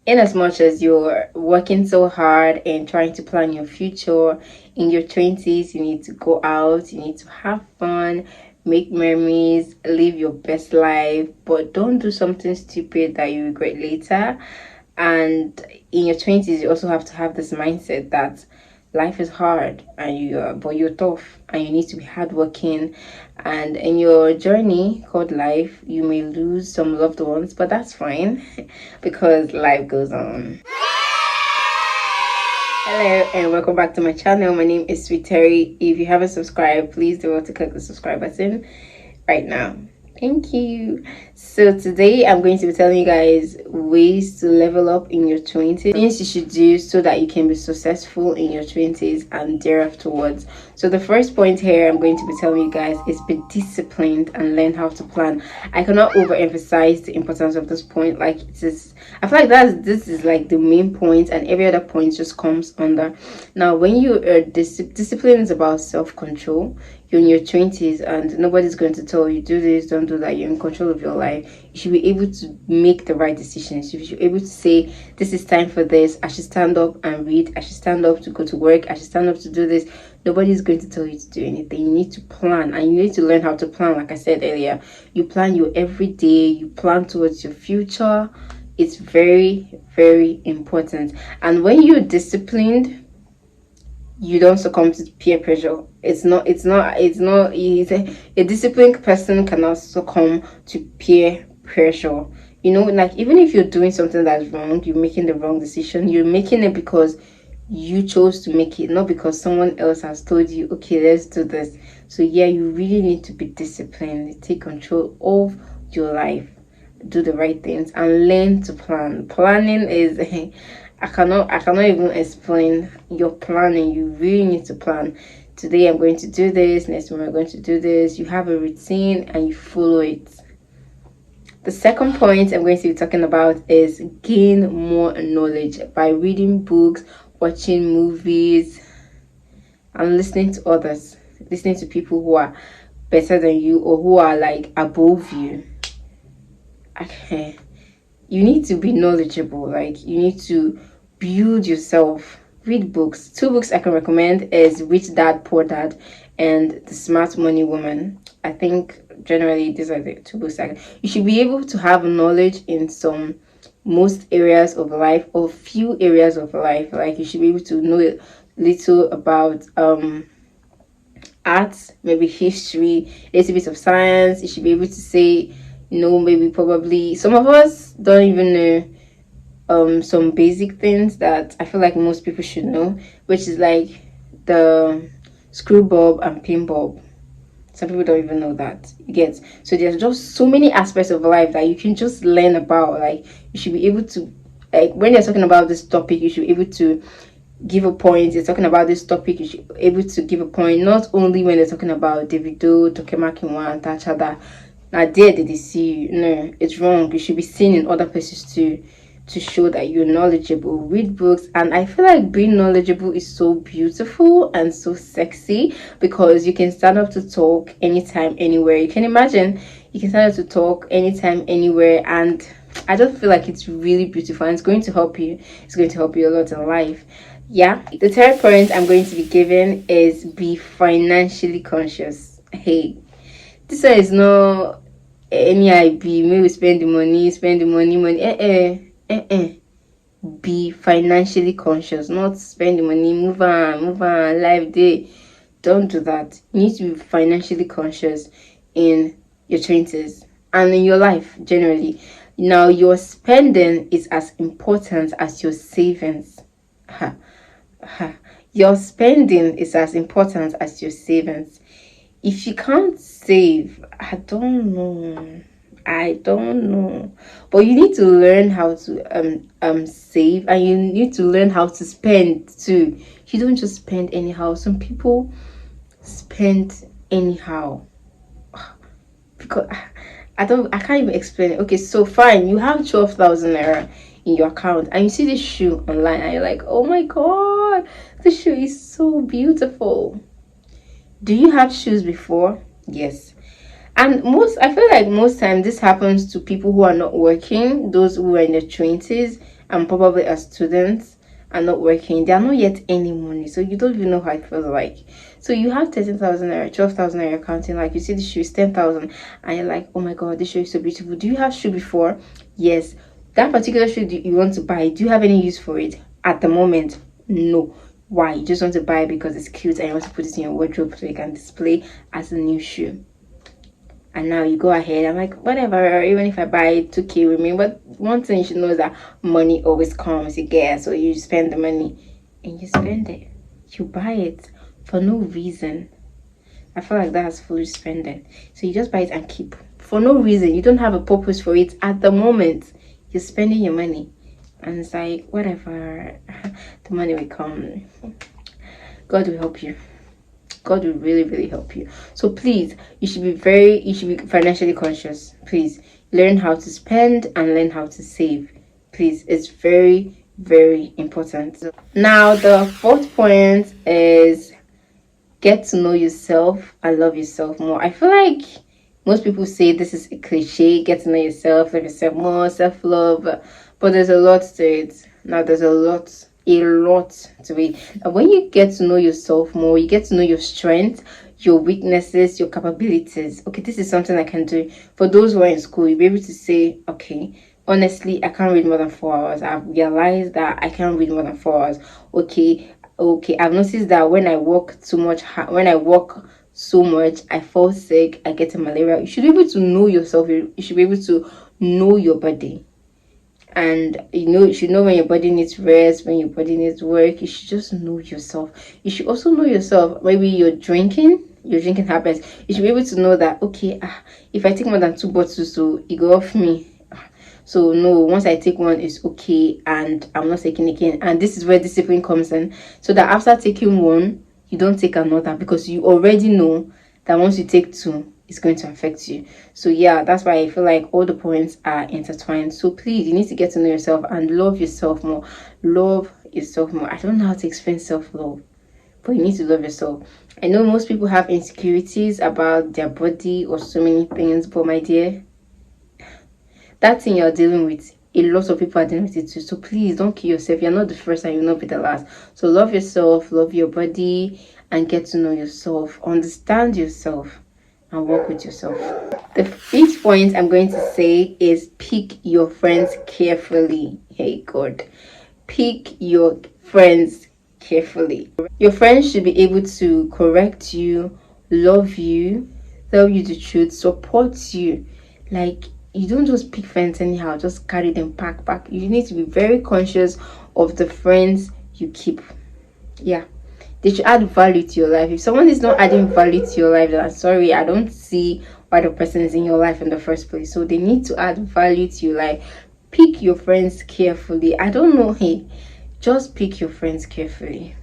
In as much as you're working so hard and trying to plan your future in your 20s, you need to go out, you need to have fun, make memories, live your best life, but don't do something stupid that you regret later. And in your 20s, you also have to have this mindset that life is hard and but you're tough and you need to be hardworking. And in your journey called life, you may lose some loved ones, but that's fine because life goes on. Hello and welcome back to my channel. My name is Sweet Terry. If you haven't subscribed, please do want to click the subscribe button right now. Thank you. So today I'm going to be telling you guys ways to level up in your 20s, things you should do so that you can be successful in your 20s and thereafterwards. So the first point here I'm going to be telling you guys is be disciplined and learn how to plan. I cannot overemphasize the importance of this point. Like it is, I feel like this is like the main point, and every other point just comes under. Now when you are discipline is about self-control. You're in your 20s and nobody's going to tell you do this, don't do that. You're in control of your life. You should be able to make the right decisions. You should be able to say, this is time for this. I should stand up and read. I should stand up to go to work. I should stand up to do this. Nobody's going to tell you to do anything. You need to plan, and you need to learn how to plan. Like I said earlier, you plan your everyday, you plan towards your future. It's very, very important. And when you're disciplined, you don't succumb to peer pressure. A disciplined person cannot succumb to peer pressure. You know, like even if you're doing something that's wrong, you're making the wrong decision, you're making it because you chose to make it, not because someone else has told you, okay, let's do this. So yeah, you really need to be disciplined, take control of your life, do the right things, and learn to plan. Planning is I cannot even explain your planning. You really need to plan. Today I'm going to do this, next month I'm going to do this. You have a routine and you follow it. The second point I'm going to be talking about is gain more knowledge by reading books, watching movies, and listening to others, listening to people who are better than you or who are like above you. Okay, you need to be knowledgeable. Like you need to build yourself. Read books. Two books I can recommend is Rich Dad Poor Dad and The Smart Money Woman. I think generally these are the two books you should be able to have knowledge in most areas of life or few areas of life. Like you should be able to know a little about art, maybe history, a little bit of science. You should be able to say, maybe probably some of us don't even know some basic things that I feel like most people should know, which is like the screw bulb and pin bulb. Some people don't even know that. You get, so there's just so many aspects of life that you can just learn about. Like you should be able to, like when you're talking about this topic, you should be able to give a point. You're talking about this topic, you should be able to give a point, not only when they're talking about Davido, Tokemakinwa, and Tachada. Now there did they see you? No, it's wrong. You should be seen in other places too, to show that you're knowledgeable. Read books, and I feel like being knowledgeable is so beautiful and so sexy because you can stand up to talk anytime, anywhere. You can imagine you can stand up to talk anytime, anywhere, and I just feel like it's really beautiful and it's going to help you. It's going to help you a lot in life. Yeah. The third point I'm going to be giving is be financially conscious. Hey, this one is not any IB. Maybe spend the money. Be financially conscious, not spend the money, move on, life day. Don't do that. You need to be financially conscious in your 20s and in your life generally. Now, your spending is as important as your savings. Your spending is as important as your savings. If you can't save, I don't know, but you need to learn how to save, and you need to learn how to spend too. You don't just spend anyhow. Some people spend anyhow because I can't even explain it. Okay, so fine, you have 12,000 naira in your account and you see this shoe online and you're like, oh my god, this shoe is so beautiful. Do you have shoes before? Yes. And I feel like most time this happens to people who are not working, those who are in their 20s and probably a student and not working, they are not yet earning money, so you don't even know how it feels like. So you have 13,000 naira, 12,000 naira accounting, like you see the shoe is 10,000, and you're like, oh my god, this shoe is so beautiful. Do you have shoe before? Yes. That particular shoe you want to buy, do you have any use for it at the moment? No. Why? You just want to buy it because it's cute and you want to put it in your wardrobe so you can display as a new shoe. And now you go ahead, I'm like, whatever, even if I buy it 2k with me. But one thing you should know is that money always comes again. So you spend the money and you spend it. You buy it for no reason. I feel like that's foolish spending. So you just buy it and keep for no reason. You don't have a purpose for it at the moment. You're spending your money. And it's like, whatever, the money will come. God will help you. God will really, really help you. So please, you should be financially conscious. Please learn how to spend and learn how to save. Please, it's very, very important. Now, the fourth point is get to know yourself and love yourself more. I feel like most people say this is a cliche, get to know yourself, love yourself more, self-love, but there's a lot to it. Now, there's a lot to it. And when you get to know yourself more, you get to know your strengths, your weaknesses, your capabilities. Okay, this is something I can do. For those who are in school, you'll be able to say, okay, honestly, I can't read more than 4 hours. I've realized that I can't read more than 4 hours. Okay, I've noticed that when I work too much, when I work so much, I fall sick, I get a malaria. You should be able to know yourself. You should be able to know your body. And you should know when your body needs rest, when your body needs work. You should just know yourself. You should also know yourself. Maybe your drinking habits. You should be able to know that, okay, if I take more than 2 bottles, so it go off me. So no, once I take one, it's okay, and I'm not taking again. And this is where discipline comes in. So that after taking one, you don't take another, because you already know that once you take 2, it's going to affect you. So yeah, that's why I feel like all the points are intertwined. So please, you need to get to know yourself and love yourself more. Love yourself more. I don't know how to explain self-love, but you need to love yourself. I know most people have insecurities about their body or so many things, but my dear, that thing you're dealing with, a lot of people are dealing with it too. So please don't kill yourself. You're not the first and you'll not be the last. So love yourself, love your body, and get to know yourself. Understand yourself and work with yourself. The fifth point I'm going to say is pick your friends carefully. Hey God, pick your friends carefully. Your friends should be able to correct you, love you, tell you the truth, support you. Like, you don't just pick friends anyhow, just carry them pack. You need to be very conscious of the friends you keep. Yeah, they should add value to your life. If someone is not adding value to your life, then I'm sorry, I don't see why the person is in your life in the first place. So they need to add value to your life. Pick your friends carefully. I don't know, hey, just pick your friends carefully.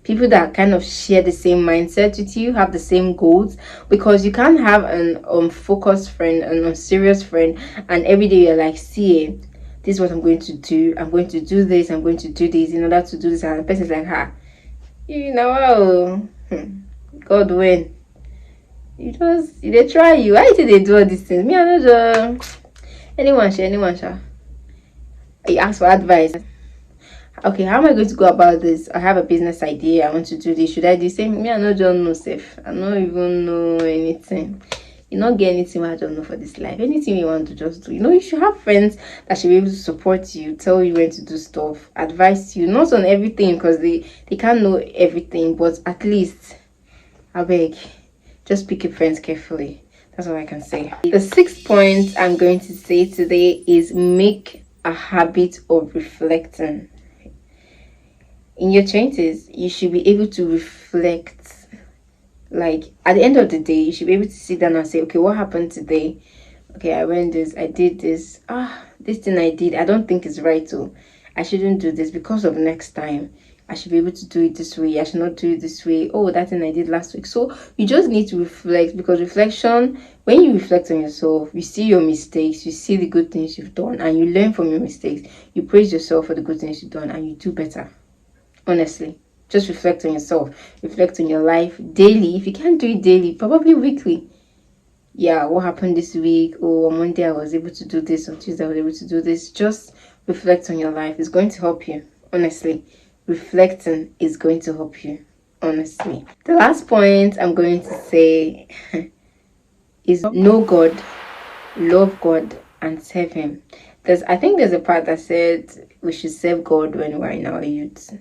People that kind of share the same mindset with you, have the same goals, because you can't have an unfocused friend, an unserious friend, and every day you're like, see, this is what I'm going to do. I'm going to do this. I'm going to do this in order to do this. And the person's like, God win. They try you. Why did they do all these things? Me, I know anyone share. You ask for advice. Okay, how am I going to go about this? I have a business idea. I want to do this. Should I do the same? Me, I don't know safe. I don't even know anything. You not get anything I don't know for this life. Anything you want to just do. You should have friends that should be able to support you, tell you when to do stuff, advise you. Not on everything, because they can't know everything, but at least, I beg, just pick your friends carefully. That's all I can say. The sixth point I'm going to say today is make a habit of reflecting. In your 20s, you should be able to reflect. Like, at the end of the day, you should be able to sit down and say, okay, what happened today? Okay, I went this, I did this. This thing I did, I don't think it's right, so I shouldn't do this because of next time. I should be able to do it this way. I should not do it this way. Oh, that thing I did last week. So you just need to reflect, because reflection, when you reflect on yourself, you see your mistakes, you see the good things you've done, and you learn from your mistakes. You praise yourself for the good things you've done, and you do better. Honestly, just reflect on yourself, reflect on your life daily. If you can't do it daily, probably weekly. Yeah, what happened this week? Oh, on Monday I was able to do this, on Tuesday I was able to do this. Just reflect on your life. It's going to help you, honestly. Reflecting is going to help you, honestly. The last point I'm going to say is know God, love God, and serve Him. I think there's a part that said we should serve God when we're in our youth.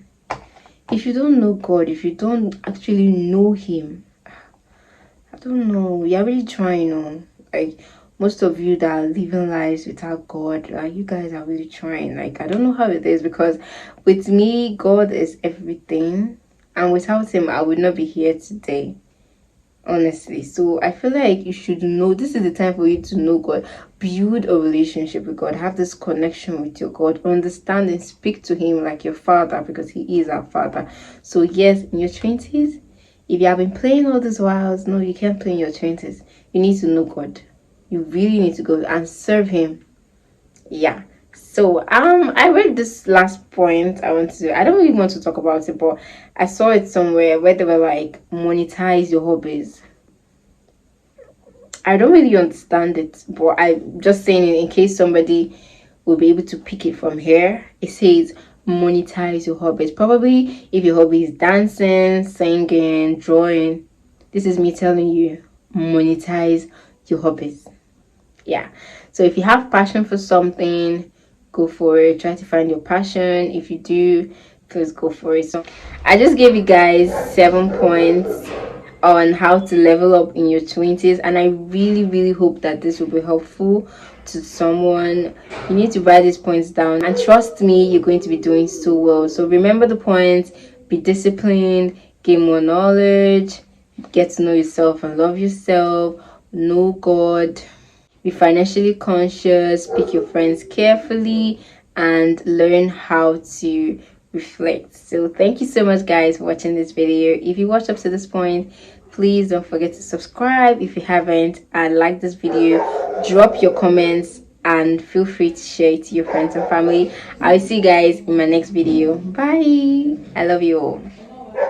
If you don't know God, if you don't actually know Him, I don't know, you're really trying on. Like, most of you that are living lives without God, like, you guys are really trying. Like, I don't know how it is, because with me, God is everything, and without Him, I would not be here today, honestly. So I feel like you should know, this is the time for you to know God. Build a relationship with God, have this connection with your God, understand and speak to Him like your Father, because He is our Father. So yes, in your 20s, if you have been playing all these whiles, no, you can't play in your 20s. You need to know God. You really need to go and serve Him. Yeah. So I read this last point. I don't really want to talk about it, but I saw it somewhere where they were like, monetize your hobbies. I don't really understand it, but I'm just saying it in case somebody will be able to pick it from here. It says monetize your hobbies. Probably if your hobby is dancing, singing, drawing, this is me telling you, monetize your hobbies. Yeah. So if you have passion for something, go for it. Try to find your passion. If you do, please go for it. So I just gave you guys 7 points on how to level up in your 20s, and I really hope that this will be helpful to someone. You need to write these points down, and trust me, you're going to be doing so well. So remember the points: be disciplined, gain more knowledge, get to know yourself and love yourself, know God, be financially conscious, pick your friends carefully, and learn how to reflect. So thank you so much, guys, for watching this video. If you watched up to this point, please don't forget to subscribe if you haven't, and like this video. Drop your comments and feel free to share it to your friends and family. I'll see you guys in my next video. Bye. I love you all.